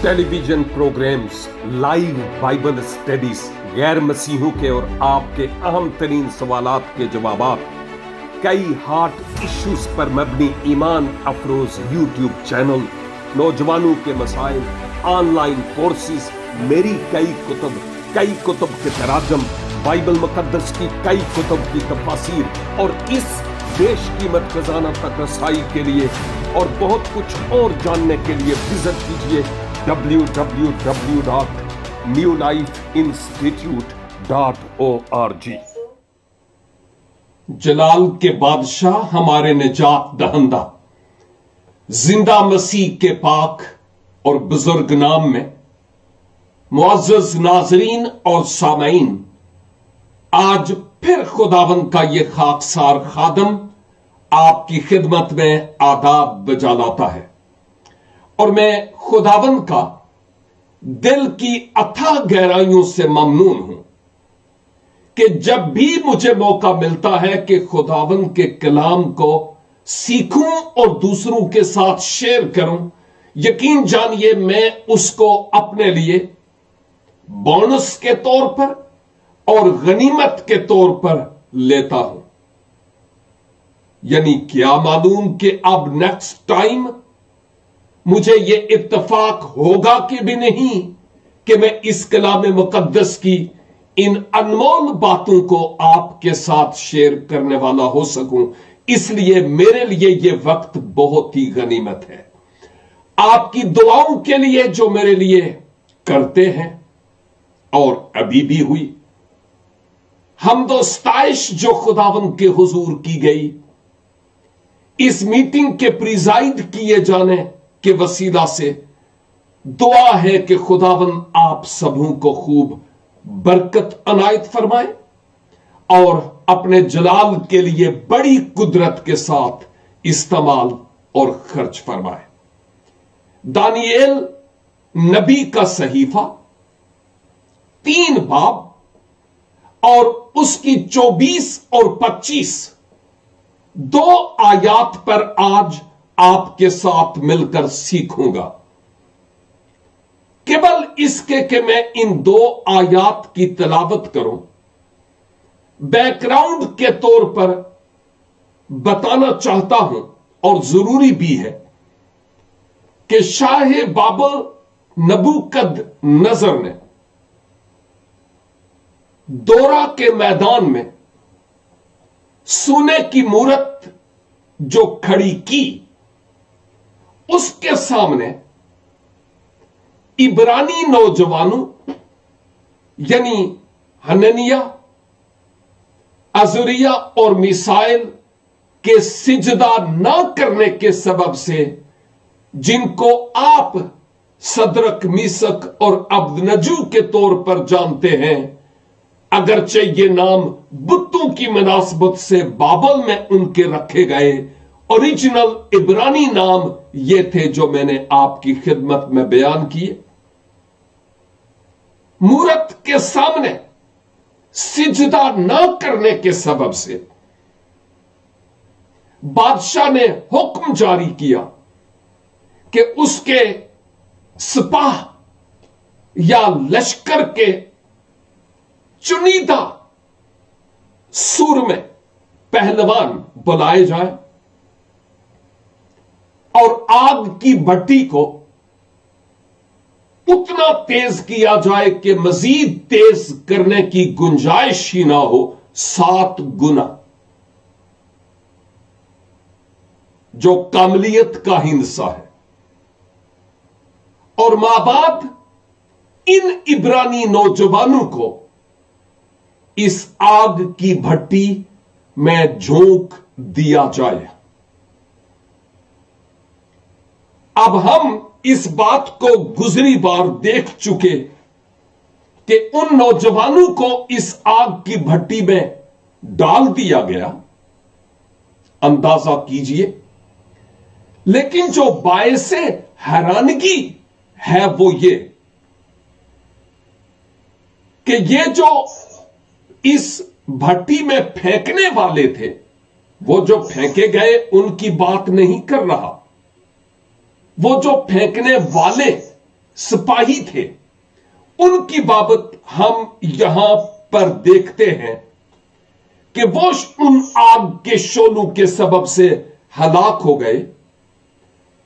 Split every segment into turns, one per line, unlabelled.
Television programmes, live Bible studies, गैर मसीहों के और आपके अहम तरीन सवालात के जवाबात, कई हार्ट इश्यूज पर मबनी ईमान अफरोज यूट्यूब चैनल, नौजवानों के मसाइल, ऑनलाइन कोर्सेज, मेरी कई कुतुब के तराजम, बाइबल मुकद्दस की कई कुतुब की तफासीर और इस बेशकीमत खजाना तक रसाई के लिए और बहुत कुछ और जानने के लिए विजिट कीजिए www.newlifeinstitute.org।
जलाल के बादशाह हमारे निजात दहंदा जिंदा मसीह के पाक और बुजुर्ग नाम में मुअज़्ज़ज़ नाज़रीन और सामईन, आज फिर खुदावंद का ये खाकसार खादम आपकी खिदमत में आदाब बजा लाता है और मैं खुदावंद का दिल की अथाह गहराइयों से ममनून हूं कि जब भी मुझे मौका मिलता है कि खुदावंद के कलाम को सीखूं और दूसरों के साथ शेयर करूं, यकीन जानिए मैं उसको अपने लिए बोनस के तौर पर और गनीमत के तौर पर लेता हूं। यानी क्या मालूम कि अब नेक्स्ट टाइम मुझे यह इत्तेफाक होगा कि भी नहीं कि मैं इस कलाम मुकद्दस की इन अनमोल बातों को आपके साथ शेयर करने वाला हो सकूं। इसलिए मेरे लिए यह वक्त बहुत ही गनीमत है। आपकी दुआओं के लिए जो मेरे लिए करते हैं और अभी भी हुई, हमदो स्ताइश जो खुदावंद के हुजूर की गई, इस मीटिंग के प्रिजाइड किए जाने के वसीला से दुआ है कि खुदावंद आप सबों को खूब बरकत अनायत फरमाए और अपने जलाल के लिए बड़ी कुदरत के साथ इस्तेमाल और खर्च फरमाए। दानिएल नबी का सहीफा 3 बाब और उसकी 24 और 25 2 आयात पर आज आपके साथ मिलकर सीखूंगा। केवल इसके कि मैं इन 2 आयात की तिलावत करूं, बैकग्राउंड के तौर पर बताना चाहता हूं और जरूरी भी है कि शाह बाबल नबूकदनजर ने दौरा के मैदान में सोने की मूरत जो खड़ी की, उसके सामने इब्रानी नौजवानों यानी हननिया, अजरिया और मिसाइल के सिजदा ना करने के सबब से, जिनको आप सदरक, मीसक और अब्दनजू के तौर पर जानते हैं, अगरचे ये नाम बुतों की मुनासबत से बाबल में उनके रखे गए, ओरिजिनल इब्रानी नाम ये थे जो मैंने आपकी खिदमत में बयान किए। मूरत के सामने सिजदा ना करने के सबब से बादशाह ने हुक्म जारी किया कि उसके सिपाह या लश्कर के चुनिंदा सुर में पहलवान बुलाए जाए और आग की भट्टी को उतना तेज किया जाए कि मजीद तेज करने की गुंजाइश ही ना हो, 7 गुना, जो कामलियत का हिस्सा है। और माबाद इन इब्रानी नौजवानों को इस आग की भट्टी में झोंक दिया जाए। अब हम इस बात को गुजरी बार देख चुके कि उन नौजवानों को इस आग की भट्टी में डाल दिया गया, अंदाजा कीजिए। लेकिन जो बायसे हैरानगी है वो ये कि ये जो इस भट्टी में फेंकने वाले थे, वो जो फेंके गए उनकी बात नहीं कर रहा। वो जो फेंकने वाले सिपाही थे, उनकी बाबत हम यहां पर देखते हैं कि वो उन आग के शोलों के सबब से हलाक हो गए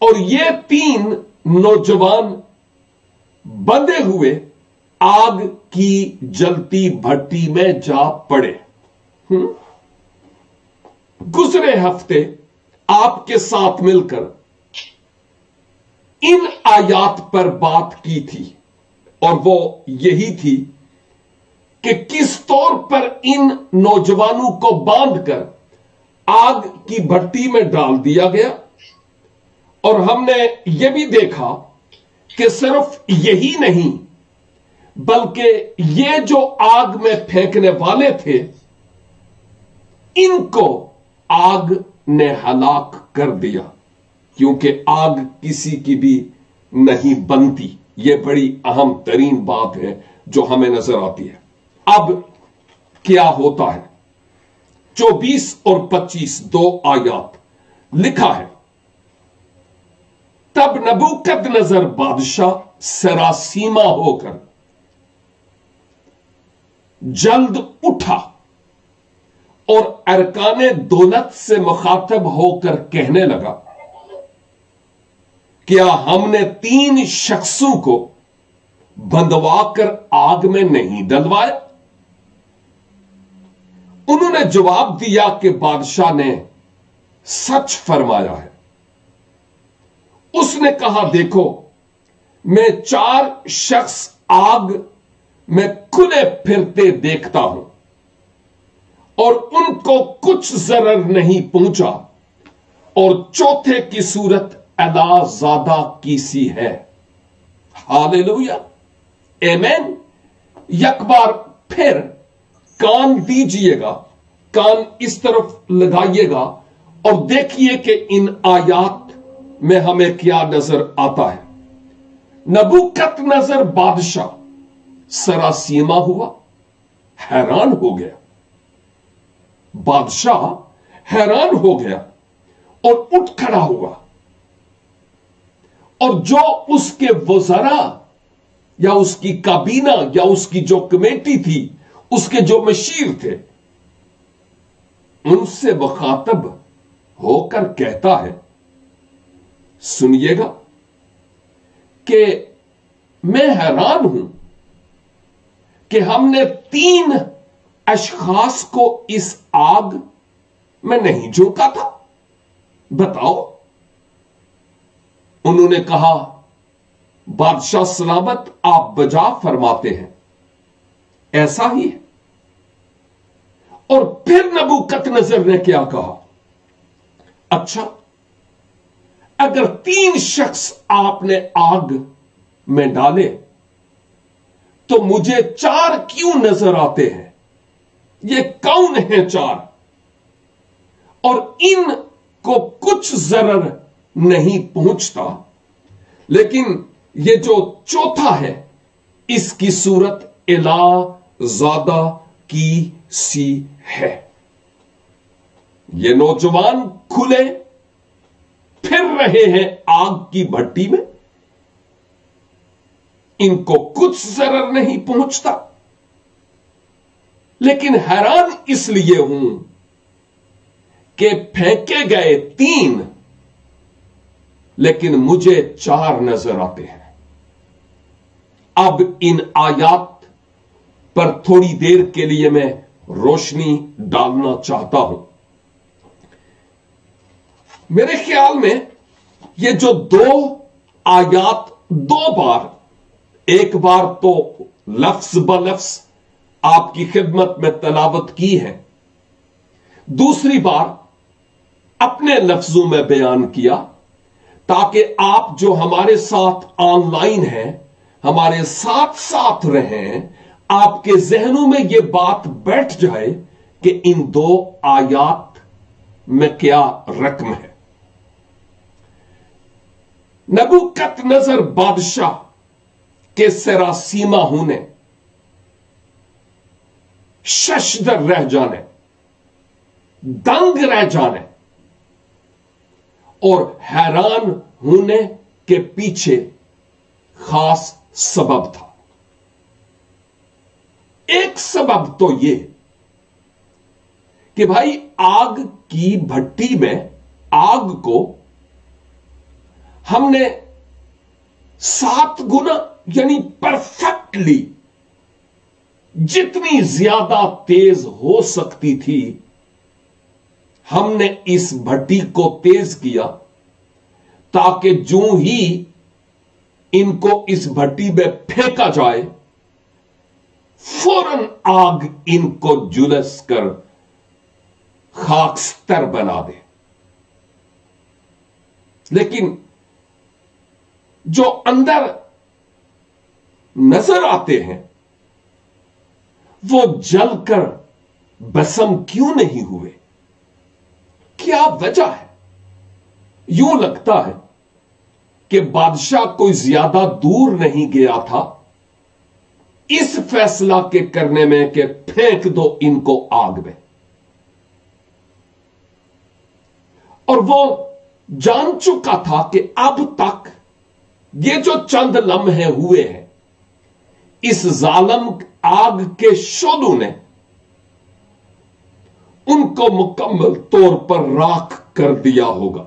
और ये 3 नौजवान बंधे हुए आग की जलती भट्टी में जा पड़े। गुजरे हफ्ते आपके साथ मिलकर इन आयात पर बात की थी और वो यही थी कि किस तौर पर इन नौजवानों को बांधकर आग की भट्टी में डाल दिया गया। और हमने यह भी देखा कि सिर्फ यही नहीं बल्कि ये जो आग में फेंकने वाले थे, इनको आग ने हलाक कर दिया, क्योंकि आग किसी की भी नहीं बनती। यह बड़ी अहम तरीन बात है जो हमें नजर आती है। अब क्या होता है? 24 और 25 2 आयात लिखा है, तब नबूकदनेस्सर बादशाह सरासीमा होकर जल्द उठा और अरकाने दौलत से मुखातब होकर कहने लगा, क्या हमने 3 शख्सों को बंधवाकर आग में नहीं डलवाया? उन्होंने जवाब दिया कि बादशाह ने सच फरमाया है। उसने कहा, देखो, मैं 4 शख्स आग में खुले फिरते देखता हूं और उनको कुछ जरर नहीं पहुंचा और चौथे की सूरत अलाज़ादा की सी है। हालेलुया, आमीन। एक बार फिर कान दीजिएगा, कान इस तरफ लगाइएगा और देखिए कि इन आयात में हमें क्या नजर आता है। नबूकदनेस्सर बादशाह सरासीमा हुआ, हैरान हो गया। बादशाह हैरान हो गया और उठ खड़ा हुआ, और जो उसके वज़रा या उसकी काबीना या उसकी जो कमेटी थी, उसके जो मशीर थे, उनसे मुखातब होकर कहता है, सुनिएगा कि मैं हैरान हूं कि हमने 3 अशखास को इस आग में नहीं झोंका था। बताओ। उन्होंने कहा, बादशाह सलामत, आप बजा फरमाते हैं, ऐसा ही है। और फिर नबूकदनेस्सर ने क्या कहा, अच्छा, अगर 3 शख्स आपने आग में डाले तो मुझे 4 क्यों नजर आते हैं? ये कौन है 4? और इन को कुछ जरर नहीं पहुंचता, लेकिन ये जो चौथा है, इसकी सूरत अलाज़ादा की सी है। ये नौजवान खुले फिर रहे हैं आग की भट्टी में, इनको कुछ जरर नहीं पहुंचता, लेकिन हैरान इसलिए हूं कि फेंके गए 3, लेकिन मुझे 4 नजर आते हैं। अब इन आयात पर थोड़ी देर के लिए मैं रोशनी डालना चाहता हूं। मेरे ख्याल में ये जो 2 आयात 2 बार, एक बार तो लफ्ज ब लफ्ज आपकी खिदमत में तलावत की है, दूसरी बार अपने लफ्जों में बयान किया, ताकि आप जो हमारे साथ ऑनलाइन हैं, हमारे साथ साथ रहें, आपके जहनों में यह बात बैठ जाए कि इन 2 आयात में क्या रकम है। नबूकदनेस्सर बादशाह के सरासीमा होने, शशदर रह जाने, दंग रह जाने और हैरान होने के पीछे खास सबब था। एक सबब तो ये कि भाई आग की भट्टी में आग को हमने 7 गुना यानी परफेक्टली जितनी ज्यादा तेज हो सकती थी, हमने इस भट्टी को तेज किया ताकि जो ही इनको इस भट्टी में फेंका जाए, फौरन आग इनको झुलस कर खाकस्तर बना दे। लेकिन जो अंदर नजर आते हैं वो जलकर भस्म क्यों नहीं हुए? क्या वजह है? यूं लगता है कि बादशाह कोई ज्यादा दूर नहीं गया था इस फैसला के करने में कि फेंक दो इनको आग में, और वो जान चुका था कि अब तक ये जो चंद लम्हे हुए हैं, इस जालिम आग के शोलों ने उनको मुकम्मल तौर पर राख कर दिया होगा।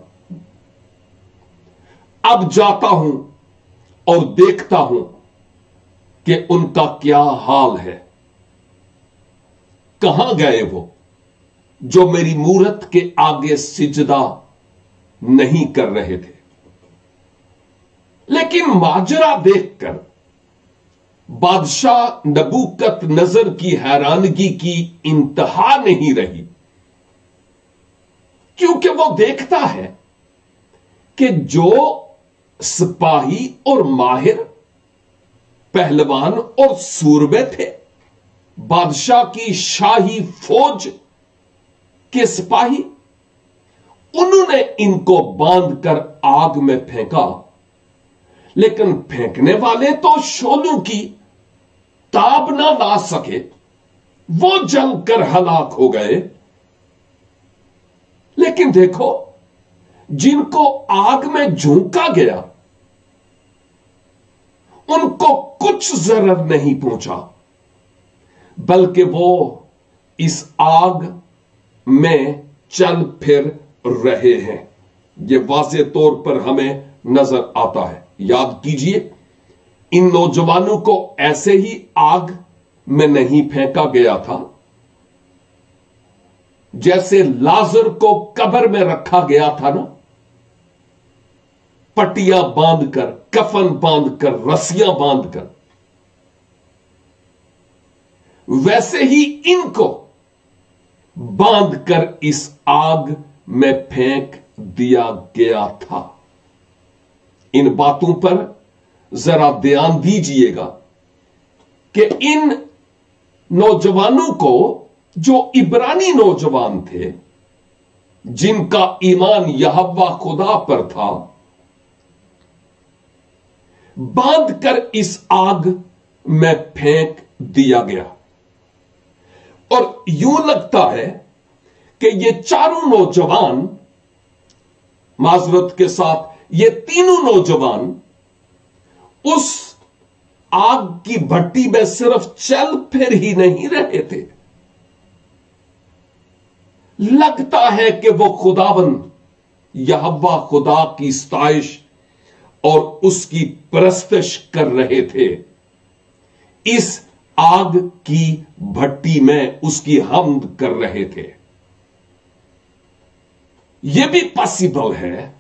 अब जाता हूं और देखता हूं कि उनका क्या हाल है। कहां गए वो जो मेरी मूरत के आगे सिजदा नहीं कर रहे थे? लेकिन माजरा देखकर बादशाह नबूकत नजर की हैरानगी की इंतहा नहीं रही, क्योंकि वो देखता है कि जो सिपाही और माहिर पहलवान और सूरबे थे, बादशाह की शाही फौज के सिपाही, उन्होंने इनको बांधकर आग में फेंका, लेकिन फेंकने वाले तो शोलों की ताब ना ला सके, वो जलकर हलाक हो गए। लेकिन देखो, जिनको आग में झोंका गया उनको कुछ जरर नहीं पहुंचा, बल्कि वो इस आग में चल फिर रहे हैं। ये वाज़े तौर पर हमें नजर आता है। याद कीजिए, इन नौजवानों को ऐसे ही आग में नहीं फेंका गया था जैसे लाजर को कब्र में रखा गया था ना, पट्टियां बांधकर, कफन बांधकर, रस्सियां बांधकर, वैसे ही इनको बांधकर इस आग में फेंक दिया गया था। इन बातों पर जरा ध्यान दीजिएगा कि इन नौजवानों को, जो इब्रानी नौजवान थे जिनका ईमान यहोवा खुदा पर था, बांधकर इस आग में फेंक दिया गया। और यूं लगता है कि ये चारों नौजवान, माजरत के साथ ये तीनों नौजवान, उस आग की भट्टी में सिर्फ चल फिर ही नहीं रहे थे, लगता है कि वो खुदावंद यहोवा खुदा की सताइश और उसकी परस्तिश कर रहे थे। इस आग की भट्टी में उसकी हम्द कर रहे थे। यह भी पॉसिबल है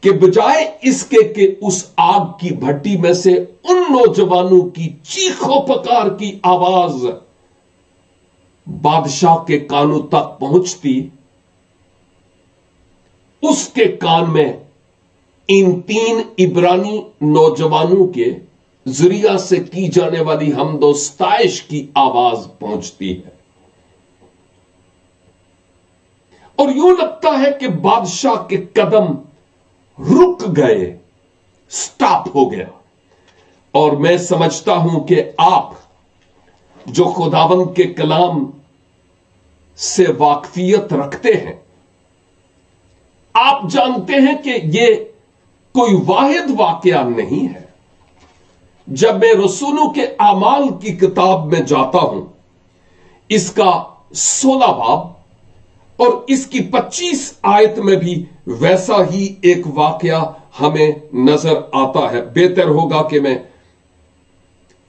कि बजाय इसके कि उस आग की भट्टी में से उन नौजवानों की चीखों पुकार की आवाज बादशाह के कानों तक पहुंचती, उसके कान में इन 3 इब्रानी नौजवानों के जरिया से की जाने वाली हम्दो सताइश की आवाज पहुंचती है। और यूं लगता है कि बादशाह के कदम रुक गए, स्टॉप हो गया। और मैं समझता हूं कि आप जो खुदावंद के कलाम से वाकफियत रखते हैं, आप जानते हैं कि यह कोई वाहिद वाकया नहीं है। जब मैं रसूलों के आमाल की किताब में जाता हूं, इसका 16 बाब और इसकी 25 आयत में भी वैसा ही एक वाकया हमें नजर आता है। बेहतर होगा कि मैं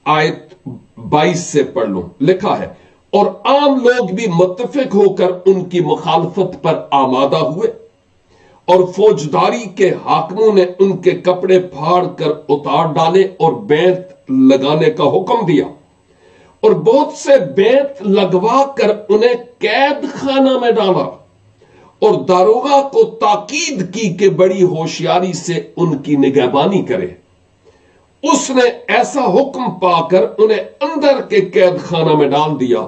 आयत 22 से पढ़ लूं। लिखा है, और आम लोग भी मुत्तफिक होकर उनकी मुखालफत पर आमादा हुए और फौजदारी के हाकिमों ने उनके कपड़े फाड़ कर उतार डाले और बेंत लगाने का हुक्म दिया और बहुत से बेंत लगवा कर उन्हें कैद खाना में डाला और दारोगा को ताकीद की कि बड़ी होशियारी से उनकी निगहबानी करे। उसने ऐसा हुक्म पाकर उन्हें अंदर के कैद खाना में डाल दिया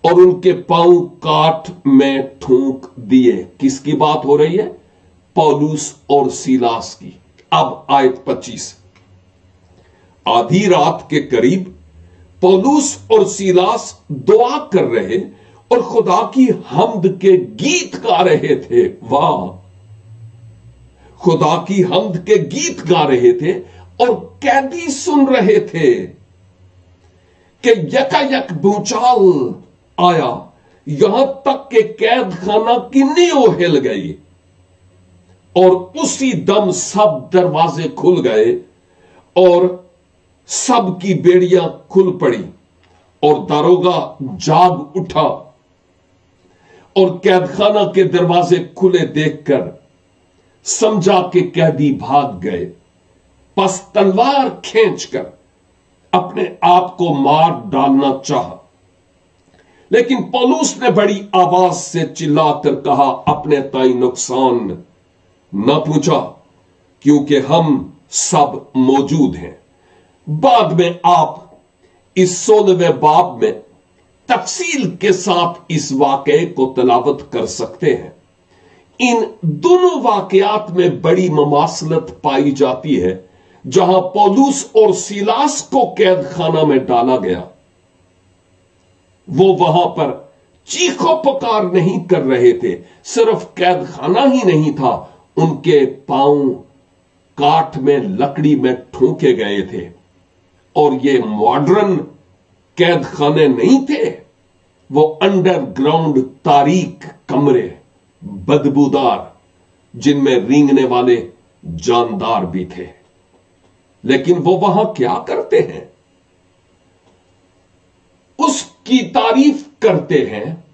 और उनके पांव काठ में ठूंक दिए। किसकी बात हो रही है? पौलुस और सीलास की। अब आयत 25। आधी रात के करीब पौलुस और सीलास दुआ कर रहे और खुदा की हम्द के गीत गा रहे थे। वाह! खुदा की हम्द के गीत गा रहे थे और कैदी सुन रहे थे कि यकायक भूचाल आया, यहां तक कि कैद खाना की नींव हिल गई और उसी दम सब दरवाजे खुल गए और सब की बेड़ियां खुल पड़ी और दारोगा जाग उठा और कैदखाना के दरवाजे खुले देखकर समझा कि कैदी भाग गए। पस तलवार खींचकर अपने आप को मार डालना चाहा, लेकिन पौलुस ने बड़ी आवाज से चिल्लाकर कहा, अपने ताई नुकसान न पूछा, क्योंकि हम सब मौजूद हैं। बाद में आप इस 16वें बाब में तफसील के साथ इस वाकये को तलावत कर सकते हैं। इन दोनों वाकयात में बड़ी ममासलत पाई जाती है। जहां पौलुस और सीलास को कैद खाना में डाला गया, वो वहां पर चीखो पुकार नहीं कर रहे थे। सिर्फ कैद खाना ही नहीं था, उनके पांव काठ में लकड़ी में ठूंके गए थे और ये मॉडर्न कैद खाने नहीं थे, वो अंडरग्राउंड तारीक कमरे, बदबूदार, जिनमें रेंगने वाले जानदार भी थे। लेकिन वो वहां क्या करते हैं? उसकी तारीफ करते हैं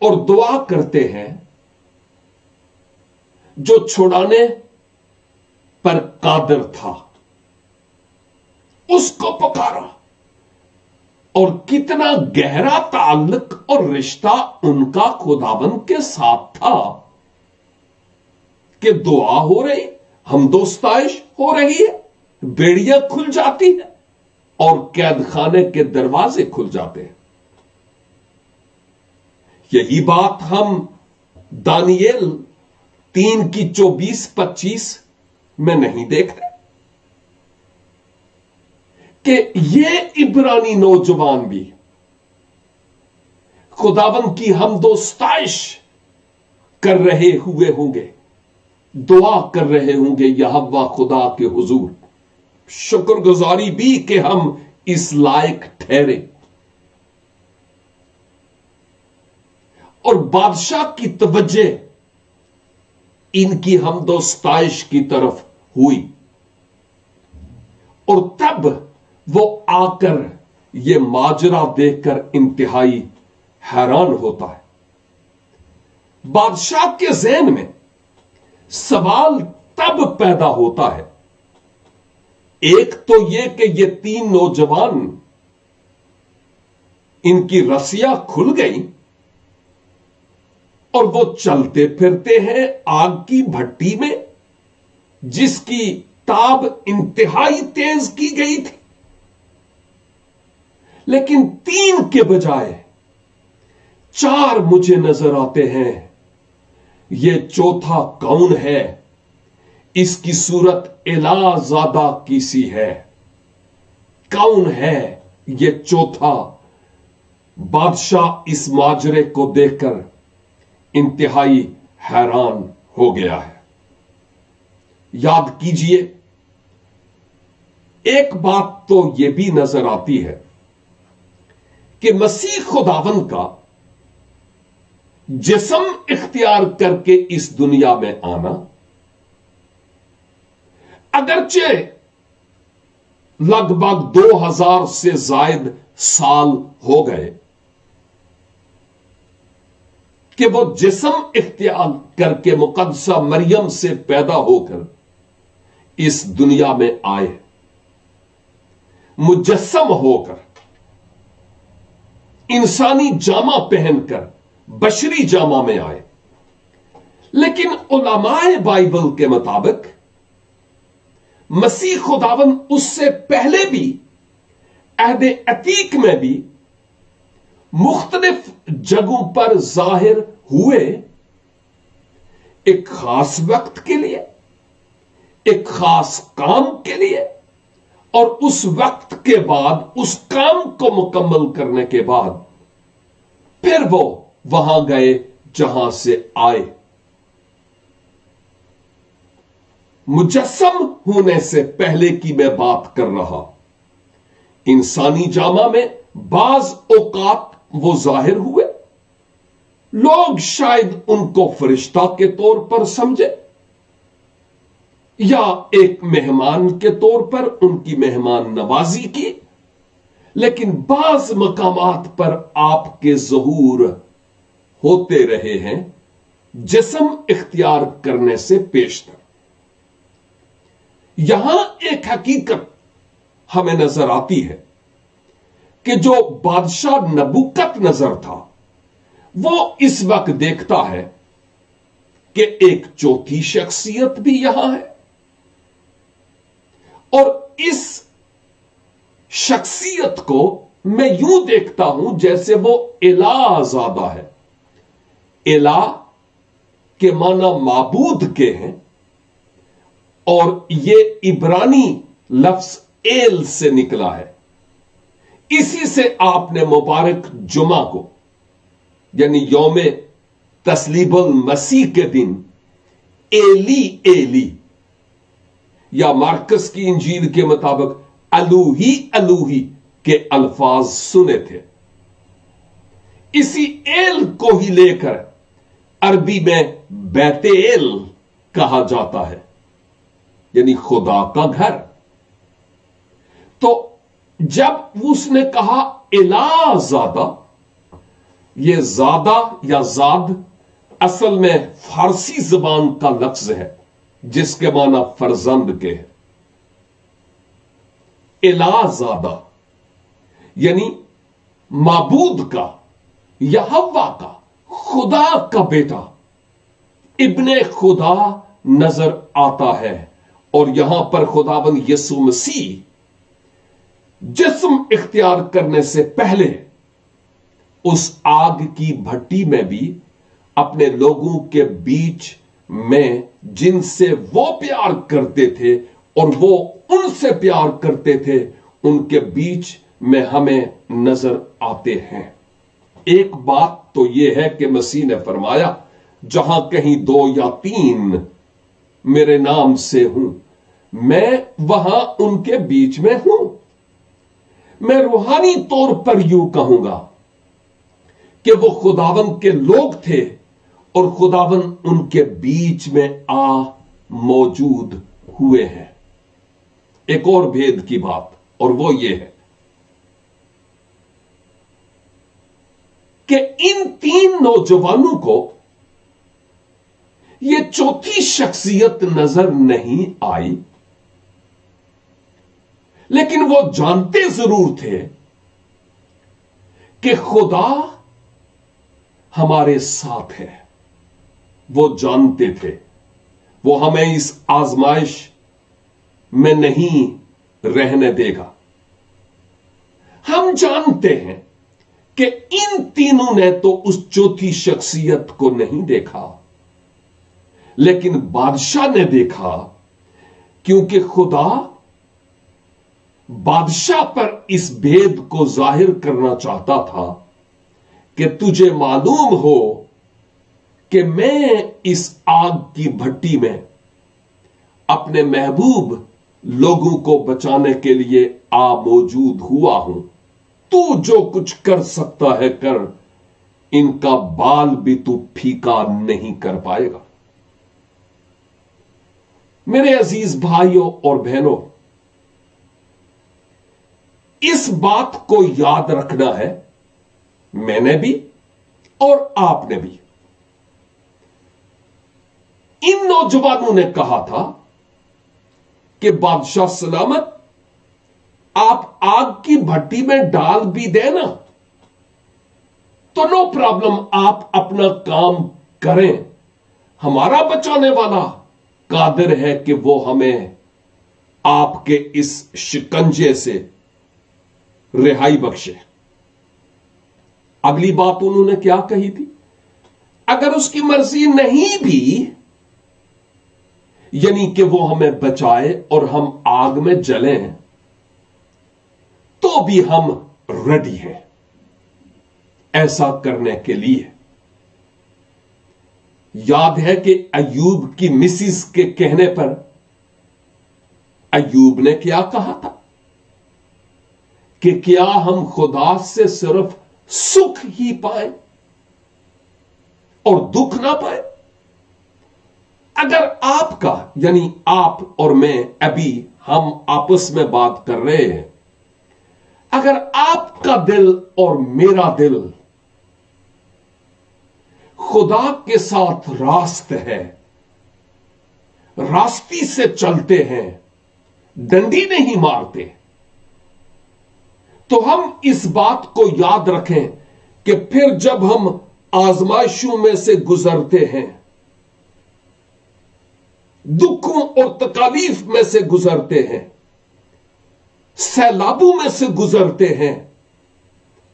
और दुआ करते हैं जो छुड़ाने पर कादर था, उसको पुकारा। और कितना गहरा ताल्लुक और रिश्ता उनका खुदाबंद के साथ था कि दुआ हो रही, हमदोस्ताइश हो रही है, बेड़ियां खुल जाती है और कैद खाने के दरवाजे खुल जाते हैं। यही बात हम दानियेल 3 की 24-25 में नहीं देखते कि ये इब्रानी नौजवान भी खुदावंद की हमदोस्ताइश कर रहे हुए होंगे, दुआ कर रहे होंगे यहोवा खुदा के हुजूर, शुक्रगुजारी भी कि हम इस लायक ठहरे। और बादशाह की तवज्जो इनकी हमदोस्ताइश की तरफ हुई और तब वो आकर ये माजरा देखकर इंतहाई हैरान होता है। बादशाह के ज़हन में सवाल तब पैदा होता है, एक तो यह कि ये 3 नौजवान, इनकी रस्सियां खुल गई और वो चलते फिरते हैं आग की भट्टी में जिसकी ताब इंतहाई तेज की गई थी। लेकिन 3 के बजाय 4 मुझे नजर आते हैं। ये चौथा कौन है? इसकी सूरत एलाजादा की सी है। कौन है ये चौथा? बादशाह इस माजरे को देखकर इंतहाई हैरान हो गया है। याद कीजिए, ایک بات تو یہ بھی نظر آتی ہے کہ مسیح خداوند کا جسم اختیار کر کے اس دنیا میں آنا اگرچہ لگ بھگ 2000 سے زائد سال ہو گئے کہ وہ جسم اختیار کر کے مقدسہ مریم سے پیدا ہو کر اس دنیا میں آئے، مجسم ہو کر، انسانی جامہ پہن کر بشری جامہ میں آئے، لیکن علماء بائبل کے مطابق مسیح خداوند اس سے پہلے بھی عہد عتیق میں بھی مختلف جگہوں پر ظاہر ہوئے، ایک خاص وقت کے لیے، ایک خاص کام کے لیے، اور اس وقت کے بعد اس کام کو مکمل کرنے کے بعد پھر وہ وہاں گئے جہاں سے آئے۔ مجسم ہونے سے پہلے کی میں بات کر رہا، انسانی جامہ میں بعض اوقات وہ ظاہر ہوئے، لوگ شاید ان کو فرشتہ کے طور پر سمجھے یا ایک مہمان کے طور پر ان کی مہمان نوازی کی، لیکن بعض مقامات پر آپ کے ظہور ہوتے رہے ہیں جسم اختیار کرنے سے پیشتر۔ یہاں ایک حقیقت ہمیں نظر آتی ہے کہ جو بادشاہ نبوکت نظر تھا وہ اس وقت دیکھتا ہے کہ ایک چوتھی شخصیت بھی یہاں ہے، اور اس شخصیت کو میں یوں دیکھتا ہوں جیسے وہ الہ زادہ ہے۔ الہ کے معنی معبود کے ہیں، اور یہ عبرانی لفظ ایل سے نکلا ہے۔ اسی سے آپ نے مبارک جمعہ کو یعنی یوم تسلیب المسیح کے دن ایلی ایلی یا مارکس کی انجیل کے مطابق الوہی الوہی کے الفاظ سنے تھے۔ اسی ایل کو ہی لے کر عربی میں بیت ایل کہا جاتا ہے، یعنی خدا کا گھر۔ تو جب اس نے کہا الہ زادہ، یہ زادہ یا زاد اصل میں فارسی زبان کا لفظ ہے جس کے معنی فرزند کے ہے۔ الہ زادہ یعنی معبود کا، یہوہ کا، خدا کا بیٹا، ابن خدا نظر آتا ہے۔ اور یہاں پر خداوند یسوع مسیح جسم اختیار کرنے سے پہلے اس آگ کی بھٹی میں بھی اپنے لوگوں کے بیچ میں جن سے وہ پیار کرتے تھے اور وہ ان سے پیار کرتے تھے، ان کے بیچ میں ہمیں نظر آتے ہیں۔ ایک بات تو یہ ہے کہ مسیح نے فرمایا، جہاں کہیں 2 یا 3 میرے نام سے ہوں، میں وہاں ان کے بیچ میں ہوں۔ میں روحانی طور پر یوں کہوں گا کہ وہ خداوند کے لوگ تھے اور خداوند ان کے بیچ میں موجود ہوئے ہیں۔ ایک اور بھید کی بات، اور وہ یہ ہے کہ ان 3 نوجوانوں کو یہ چوتھی شخصیت نظر نہیں آئی، لیکن وہ جانتے ضرور تھے کہ خدا ہمارے ساتھ ہے۔ وہ جانتے تھے وہ ہمیں اس آزمائش میں نہیں رہنے دے گا۔ ہم جانتے ہیں کہ ان تینوں نے تو اس چوتھی شخصیت کو نہیں دیکھا، لیکن بادشاہ نے دیکھا، کیونکہ خدا بادشاہ پر اس بھید کو ظاہر کرنا چاہتا تھا کہ تجھے معلوم ہو کہ میں اس آگ کی بھٹی میں اپنے محبوب लोगों को बचाने के लिए आ मौजूद हुआ हूं। तू जो कुछ कर सकता है कर, इनका बाल भी तू फीका नहीं कर पाएगा। मेरे अजीज भाइयों और बहनों, इस बात को याद रखना है, मैंने भी और आपने भी। इन नौजवानों ने कहा था कि बादशाह सलामत, आप आग की भट्टी में डाल भी देना तो नो प्रॉब्लम, आप अपना काम करें, हमारा बचाने वाला कादिर है कि वो हमें आपके इस शिकंजे से रिहाई बख्शे। अगली बात उन्होंने क्या कही थी? अगर उसकी मर्जी नहीं भी, यानी कि वो हमें बचाए और हम आग में जलें, तो भी हम रेडी हैं ऐसा करने के लिए। याद है कि अय्यूब की मिसिस के कहने पर अय्यूब ने क्या कहा था कि क्या हम खुदा से सिर्फ सुख ही पाए और दुख ना पाए? अगर आपका, यानी आप और मैं, अभी हम आपस में बात कर रहे हैं, अगर आपका दिल और मेरा दिल खुदा के साथ रास्त है, रास्ती से चलते हैं, डंडी नहीं मारते, तो हम इस बात को याद रखें कि फिर जब हम आजमाइशों में से गुजरते हैं, दुखों और तकलीफ में से गुजरते हैं, सैलाबों में से गुजरते हैं,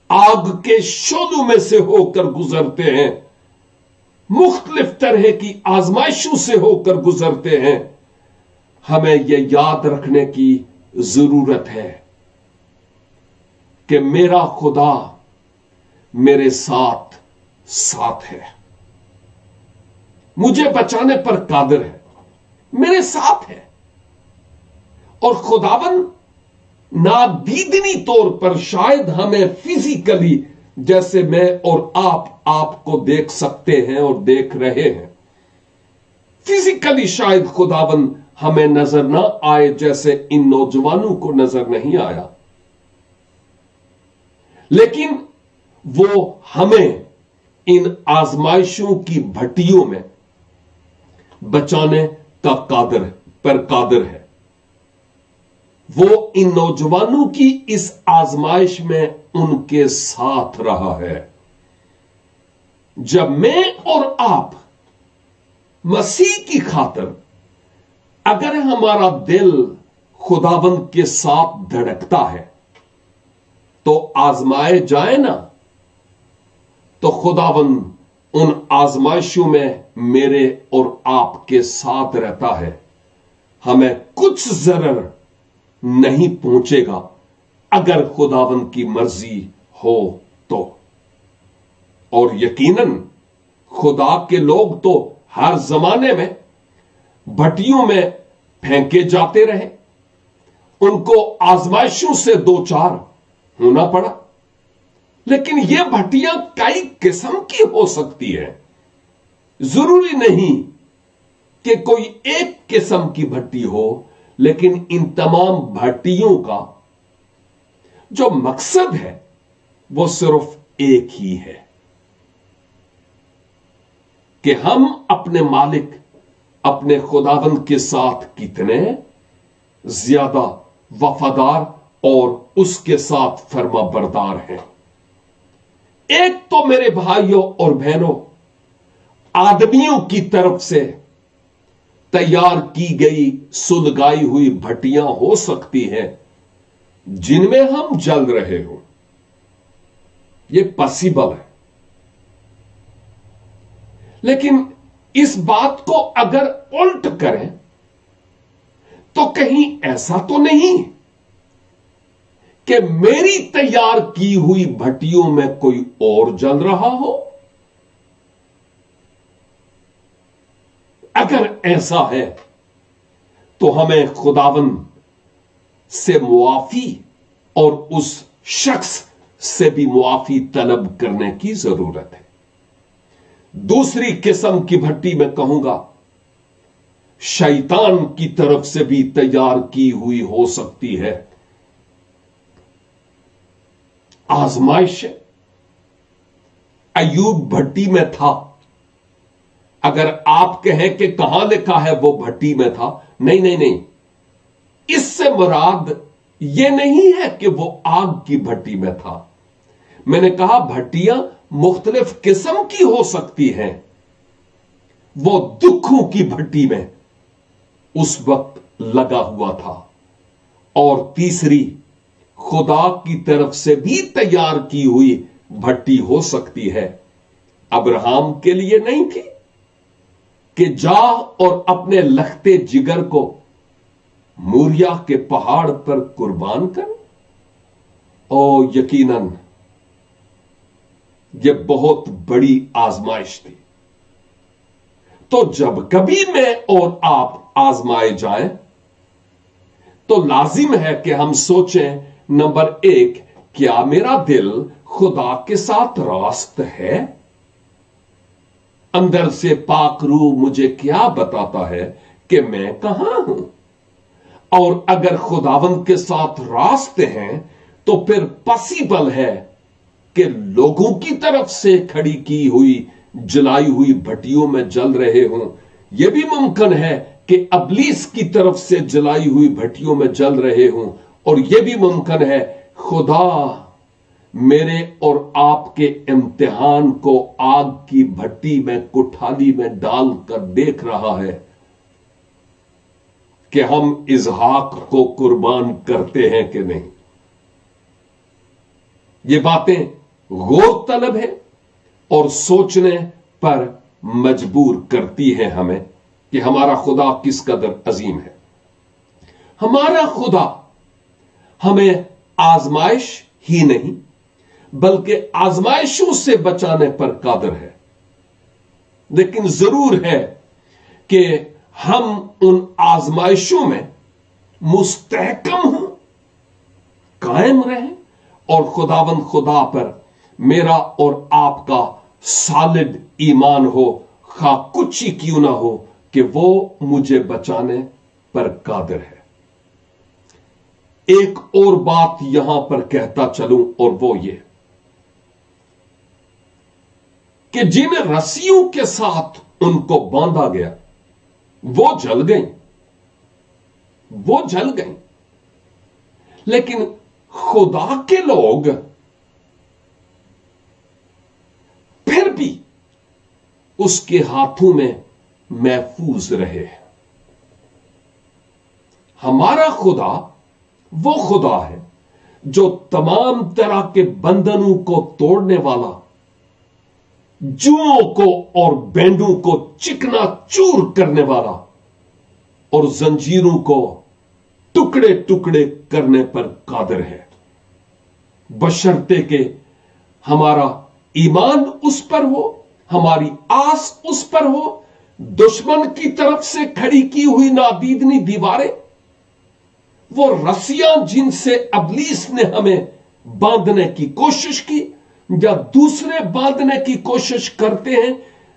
आग के शोलों में से होकर गुजरते हैं, मुख्तलिफ तरह की आजमाइशों से होकर गुजरते हैं, हमें यह याद रखने की जरूरत है कि मेरा खुदा मेरे साथ साथ है, मुझे बचाने पर कादिर है, मेरे साथ है। और खुदावन नादीदनी तौर पर शायद हमें फिजिकली, जैसे मैं और आप आपको देख सकते हैं और देख रहे हैं, फिजिकली शायद खुदावन हमें नजर ना आए जैसे इन नौजवानों को नजर नहीं आया, लेकिन वो हमें इन आजमाइशों की भट्टियों में बचाने का कादिर है। वो इन नौजवानों की इस आजमाइश में उनके साथ रहा है। जब मैं और आप मसीह की खातिर, अगर हमारा दिल खुदाबंद के साथ धड़कता है, तो आजमाए जाए ना, तो खुदाबंद उन आजमाइशों में मेरे और आपके साथ रहता है, हमें कुछ जरर नहीं पहुंचेगा अगर खुदावंद की मर्जी हो तो। और यकीनन खुदा के लोग तो हर जमाने में भट्टियों में फेंके जाते रहे, उनको आजमाइशों से दो चार होना पड़ा, लेकिन यह भट्टियां कई किस्म की हो सकती है। जरूरी नहीं कि कोई एक किस्म की भट्टी हो, लेकिन इन तमाम भट्टियों का जो मकसद है वो सिर्फ एक ही है कि हम अपने मालिक, अपने खुदावंद के साथ कितने ज्यादा वफादार और उसके साथ फर्मा बरदार हैं। एक तो मेरे भाइयों और बहनों, आदमियों की तरफ से तैयार की गई सुलगाई हुई भट्टियां हो सकती हैं जिनमें हम जल रहे हो, यह पॉसिबल है। लेकिन इस बात को अगर उल्ट करें तो कहीं ऐसा तो नहीं कि मेरी तैयार की हुई भट्टियों में कोई और जल रहा हो? अगर ऐसा है तो हमें खुदावंद से मुआफी और उस शख्स से भी मुआफी तलब करने की जरूरत है। दूसरी किस्म की भट्टी में कहूंगा, शैतान की तरफ से भी तैयार की हुई हो सकती है आजमाइश। अय्यूब भट्टी में था। अगर आप कहें कि कहां लिखा है वो भट्टी में था, नहीं नहीं नहीं, इससे मुराद ये नहीं है कि वो आग की भट्टी में था। मैंने कहा भट्टियां मुख्तलिफ किस्म की हो सकती हैं। वो दुखों की भट्टी में उस वक्त लगा हुआ था। और तीसरी, खुदा की तरफ से भी तैयार की हुई भट्टी हो सकती है। अब्राहम के लिए नहीं थी कि जा और अपने लखते जिगर को मूरिया के पहाड़ पर कुर्बान कर। ओ यकीनन यह बहुत बड़ी आजमाइश थी। तो जब कभी मैं और आप आजमाए जाएं तो लाजिम है कि हम सोचें, नंबर एक, क्या मेरा दिल खुदा के साथ रास्त है? अंदर से पाक रूह मुझे क्या बताता है कि मैं कहां हूं? और अगर खुदावंद के साथ रास्ते हैं तो फिर पॉसिबल है कि लोगों की तरफ से खड़ी की हुई जलाई हुई भट्टियों में जल रहे हों। यह भी मुमकिन है कि अबलीस की तरफ से जलाई हुई भट्टियों में जल रहे हों। और यह भी मुमकिन है खुदा मेरे और आपके इम्तिहान को आग की भट्टी में, कुठाली में डालकर देख रहा है कि हम इसहाक को कुर्बान करते हैं कि नहीं। ये बातें गौर तलब है और सोचने पर मजबूर करती है हमें कि हमारा खुदा किस कदर अजीम है। हमारा खुदा हमें आजमाइश ही नहीं बल्कि आजमाइशों से बचाने पर कादिर है। लेकिन जरूर है कि हम उन आजमाइशों में मुस्तहकम हों, कायम रहें और खुदावंद खुदा पर मेरा और आपका सॉलिड ईमान हो, खा कुछ ही क्यों ना हो, कि वो मुझे बचाने पर कादिर है। एक और बात यहां पर कहता चलूं और वो ये कि जिन रस्सियों के साथ उनको बांधा गया वो जल गई, वो जल गई। लेकिन खुदा के लोग फिर भी उसके हाथों में महफूज रहे। हमारा खुदा वो खुदा है जो तमाम तरह के बंधनों को तोड़ने वाला, जुओं को और बैंडों को चिकना चूर करने वाला और जंजीरों को टुकड़े टुकड़े करने पर कादिर है, बशर्ते के हमारा ईमान उस पर हो, हमारी आस उस पर हो। दुश्मन की तरफ से खड़ी की हुई नादीदनी दीवारें, वो रस्सियां जिनसे अबलीस ने हमें बांधने की कोशिश की या दूसरे बांधने की कोशिश करते हैं,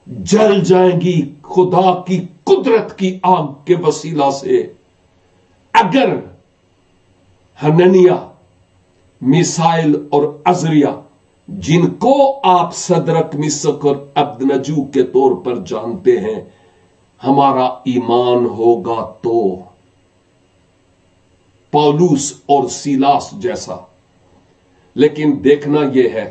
जल जाएंगी खुदा की कुदरत की आग के वसीला से। अगर हननिया, मिसाइल और अजरिया, जिनको आप सदरक, मिसक और अब्दनजू के तौर पर जानते हैं, हमारा ईमान होगा तो पौलुस और सीलास जैसा। लेकिन देखना यह है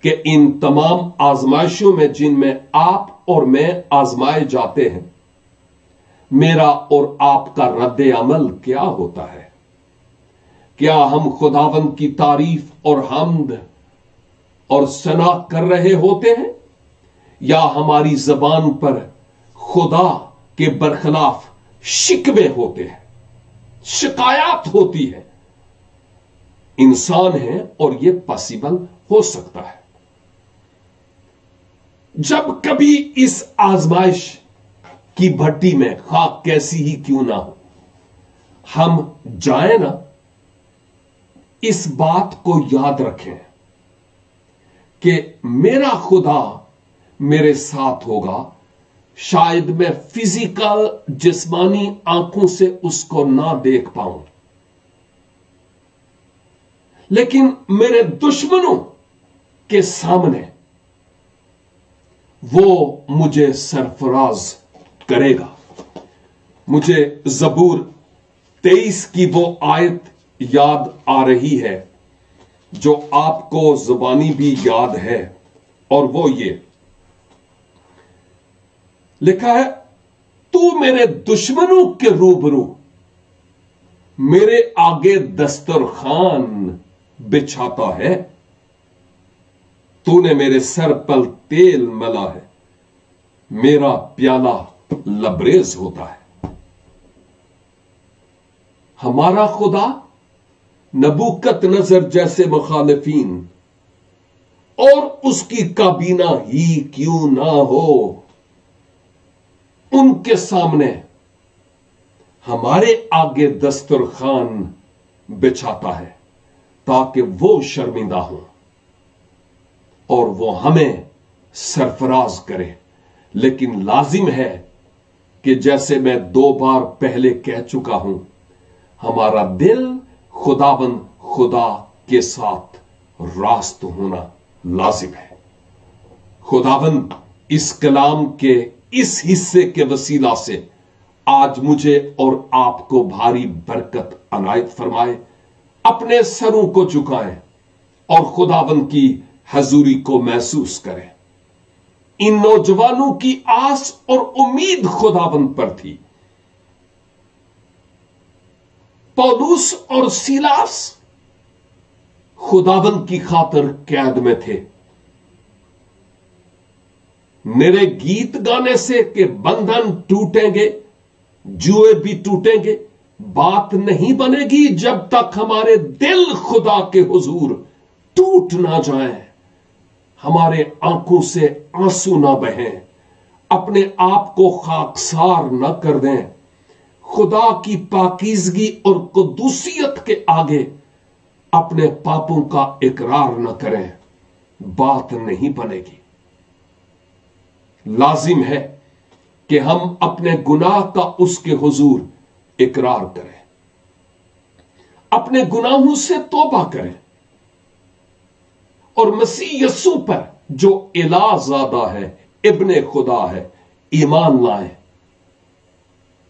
कि इन तमाम आजमाइशों में जिनमें आप और मैं आजमाए जाते हैं, मेरा और आपका रद्द अमल क्या होता है? क्या हम खुदावंद की तारीफ और हम्द और सना कर रहे होते हैं, या हमारी जबान पर खुदा के बरखिलाफ शिकवे होते हैं, शिकायत होती है? इंसान है और यह पॉसिबल हो सकता है। जब कभी इस आजमाइश की भट्टी में, खाक कैसी ही क्यों ना हो, हम जाएं ना, इस बात को याद रखें कि मेरा खुदा मेरे साथ होगा। शायद मैं फिजिकल जिस्मानी आंखों से उसको ना देख पाऊं, लेकिन मेरे दुश्मनों के सामने वो मुझे सरफराज करेगा। मुझे ज़बूर 23 की वो आयत याद आ रही है जो आपको जुबानी भी याद है, और वो ये लिखा है, तू मेरे दुश्मनों के रूबरू मेरे आगे दस्तरखान बिछाता है, तूने मेरे सर पर तेल मला है, मेरा प्याला लबरेज होता है। हमारा खुदा नबूकत नजर जैसे मुखालिफीन और उसकी काबीना ही क्यों ना हो, उनके सामने हमारे आगे दस्तरखान बिछाता है ताकि वो शर्मिंदा हो और वो हमें सरफराज करे। लेकिन लाजिम है कि जैसे मैं 2 बार पहले कह चुका हूं, हमारा दिल खुदाबंद खुदा के साथ रास्त होना लाजिम है। खुदाबंद इस कलाम के इस हिस्से के वसीला से आज मुझे और आपको भारी बरकत अनायत फरमाए। अपने सरों को झुकाएं और खुदाबंद की हजूरी को महसूस करें। इन नौजवानों की आस और उम्मीद खुदाबंद पर थी। पौलुस और सीलास खुदाबंद की खातिर कैद में थे। मेरे गीत गाने से के बंधन टूटेंगे, जुए भी टूटेंगे, बात नहीं बनेगी जब तक हमारे दिल खुदा के हुजूर टूट ना जाएं, हमारे आंखों से आंसू ना बहें, अपने आप को खाकसार ना कर दें, खुदा की पाकीज़गी और कुद्दूसियत के आगे अपने पापों का इकरार न करें, बात नहीं बनेगी। लाजिम है कि हम अपने गुनाह का उसके हुजूर इकरार करें, अपने गुनाहों से तौबा करें और मसीह यस्सु पर जो इलाज़ादा है, इब्ने खुदा है, ईमान लाएं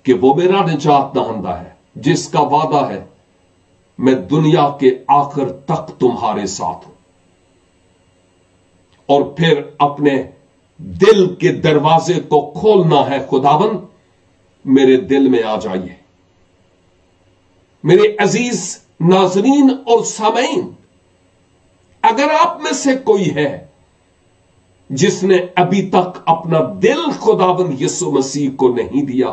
कि वो मेरा निजात दहंदा है, जिसका वादा है मैं दुनिया के आखिर तक तुम्हारे साथ हूं। और फिर अपने दिल के दरवाजे को खोलना है, खुदाबंद मेरे दिल में आ जाइए। मेरे अजीज नाजरीन और सामीन, अगर आप में से कोई है जिसने अभी तक अपना दिल खुदाबंद यीशु मसीह को नहीं दिया,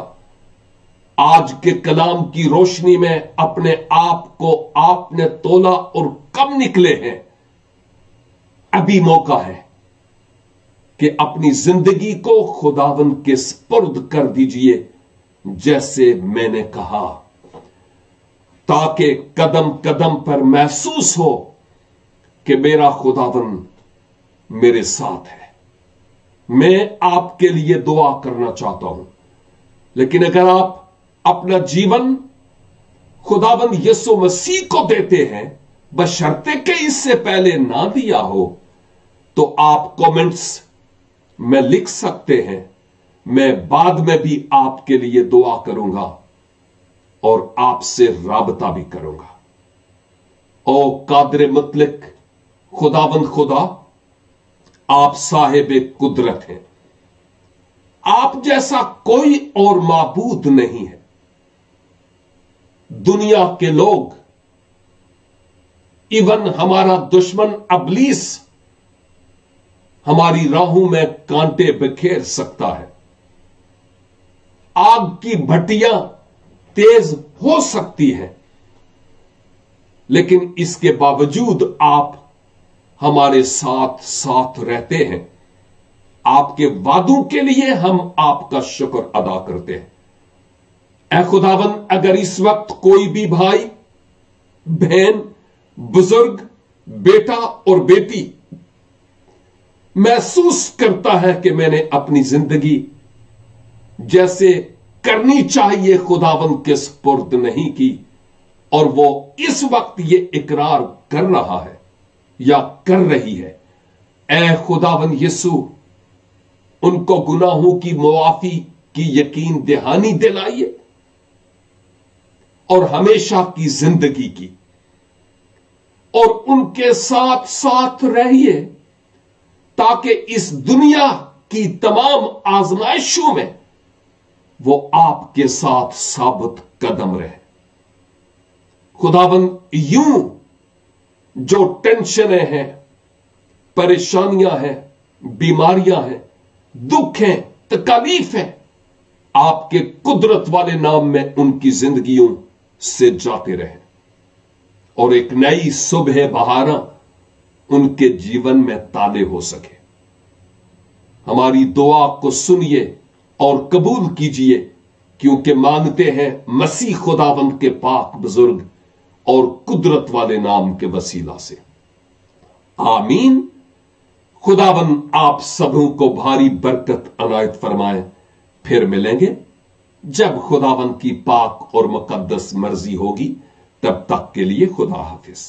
आज के कलाम की रोशनी में अपने आप को आपने तोला और कब निकले हैं, अभी मौका है कि अपनी जिंदगी को खुदावंद के स्पुर्द कर दीजिए जैसे मैंने कहा, ताकि कदम कदम पर महसूस हो कि मेरा खुदावंद मेरे साथ है। मैं आपके लिए दुआ करना चाहता हूं, लेकिन अगर आप अपना जीवन खुदावंद यीशु मसीह को देते हैं, बशर्ते कि इससे पहले ना दिया हो, तो आप कमेंट्स में लिख सकते हैं। मैं बाद में भी आपके लिए दुआ करूंगा और आपसे राबता भी करूंगा। ओ कादर मुतलक खुदावंद खुदा, आप साहिब कुदरत हैं, आप जैसा कोई और माबूद नहीं है। दुनिया के लोग, इवन हमारा दुश्मन अबलीस हमारी राहों में कांटे बिखेर सकता है, आग की भट्टियां तेज हो सकती हैं, लेकिन इसके बावजूद आप हमारे साथ साथ रहते हैं। आपके वादों के लिए हम आपका शुक्र अदा करते हैं। ऐ खुदावन, अगर इस वक्त कोई भी भाई बहन, बुजुर्ग, बेटा और बेटी महसूस करता है कि मैंने अपनी जिंदगी जैसे करनी चाहिए खुदावन के सुपुर्द नहीं की, और वो इस वक्त ये इकरार कर रहा है या कर रही है, ऐ खुदावन यीशु, उनको गुनाहों की मुआफी की यकीन दहानी दिलाइए और हमेशा की जिंदगी की, और उनके साथ साथ रहिए ताकि इस दुनिया की तमाम आजमाइशों में वो आपके साथ साबित कदम रहे। खुदावन, यूं जो टेंशनें हैं, परेशानियां हैं, बीमारियां हैं, दुख हैं, तकलीफ है, आपके कुदरत वाले नाम में उनकी जिंदगियों से जाते रहे और एक नई सुबह बहारा उनके जीवन में ताले हो सके। हमारी दुआ को सुनिए और कबूल कीजिए, क्योंकि मांगते हैं मसीह खुदावंद के पाक बुजुर्ग और कुदरत वाले नाम के वसीला से, आमीन। खुदावंद आप सबों को भारी बरकत अनायत फरमाए। फिर मिलेंगे जब खुदावंद की पाक और मुकद्दस मर्जी होगी। तब तक के लिए खुदा हाफिज।